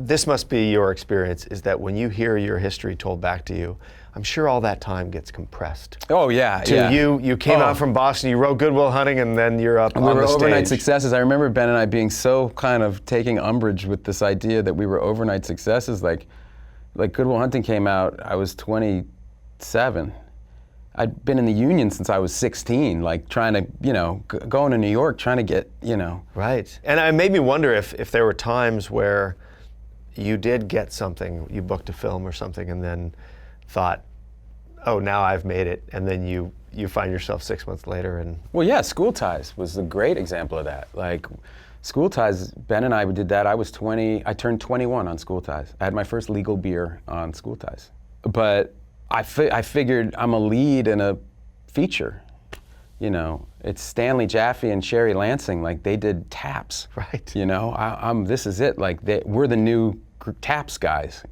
This must be your experience, is that when you hear your history told back to you, I'm sure all that time gets compressed. Oh yeah, yeah. You came out from Boston, you wrote Good Will Hunting, and then you're up on the stage. We were overnight successes. I remember Ben and I being so kind of taking umbrage with this idea that we were overnight successes. Like Good Will Hunting came out, I was 27. I'd been in the union since I was 16, like trying to, going to New York, trying to get, Right. And it made me wonder if there were times where you did get something, you booked a film or something, and then thought, oh, now I've made it, and then you find yourself 6 months later and... Well, yeah, School Ties was a great example of that. Like, School Ties, Ben and I did that. I was 20, I turned 21 on School Ties. I had my first legal beer on School Ties. But I figured I'm a lead in a feature. It's Stanley Jaffe and Sherry Lansing, like they did Taps. Right. This is it, like we're the new Taps guys,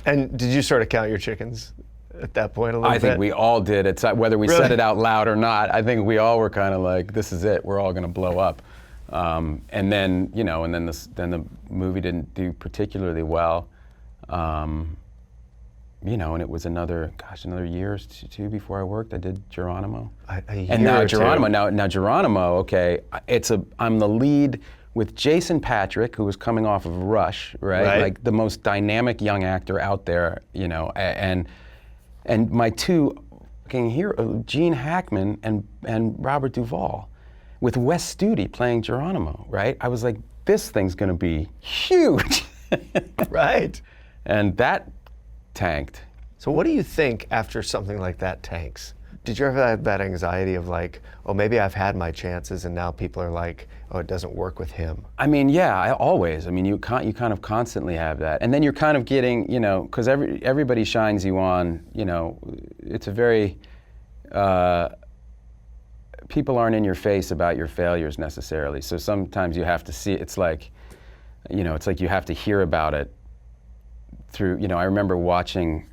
And did you sort of count your chickens at that point a little bit? I think we all did. It's whether we said it out loud or not, I think we all were kind of like, this is it, we're all gonna blow up. And then, then the movie didn't do particularly well. And it was another year or two before I worked. I did Geronimo. And now Geronimo, now Geronimo, okay, I'm the lead with Jason Patrick, who was coming off of Rush, right? Like the most dynamic young actor out there, and my two fucking heroes, Gene Hackman and Robert Duvall, with Wes Studi playing Geronimo, right? I was like, this thing's gonna be huge. Right. And that tanked. So what do you think after something like that tanks? Did you ever have that anxiety of like, oh, maybe I've had my chances and now people are like, oh, it doesn't work with him? I mean, yeah, always. I mean, you kind of constantly have that. And then you're kind of getting, because everybody shines you on, it's a very, people aren't in your face about your failures necessarily. So sometimes you have to see, it's like you have to hear about it through, I remember watching,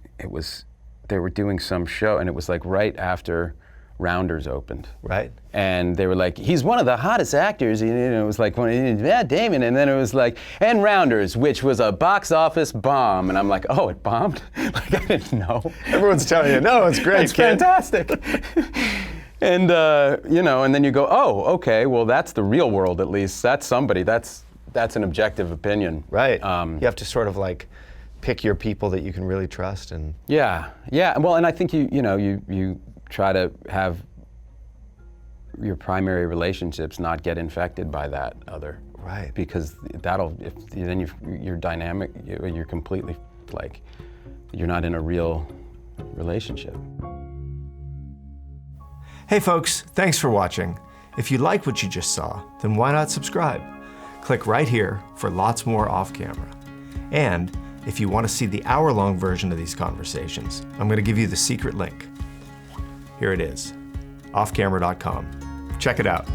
they were doing some show and it was like right after Rounders opened. Right. And they were like, he's one of the hottest actors, it was like, Damon, and then it was like, and Rounders, which was a box office bomb. And I'm like, oh, it bombed? Like, I didn't know. Everyone's telling you, no, it's great, it's fantastic. And, and then you go, oh, okay, well, that's the real world at least. That's somebody, that's an objective opinion. Right. You have to sort of like pick your people that you can really trust. And yeah. Well, and I think you try to have your primary relationships not get infected by that other. Right. Because then you're dynamic, you're completely like, you're not in a real relationship. Hey folks, thanks for watching. If you like what you just saw, then why not subscribe? Click right here for lots more off camera. And if you want to see the hour-long version of these conversations, I'm going to give you the secret link. Here it is, offcamera.com. Check it out.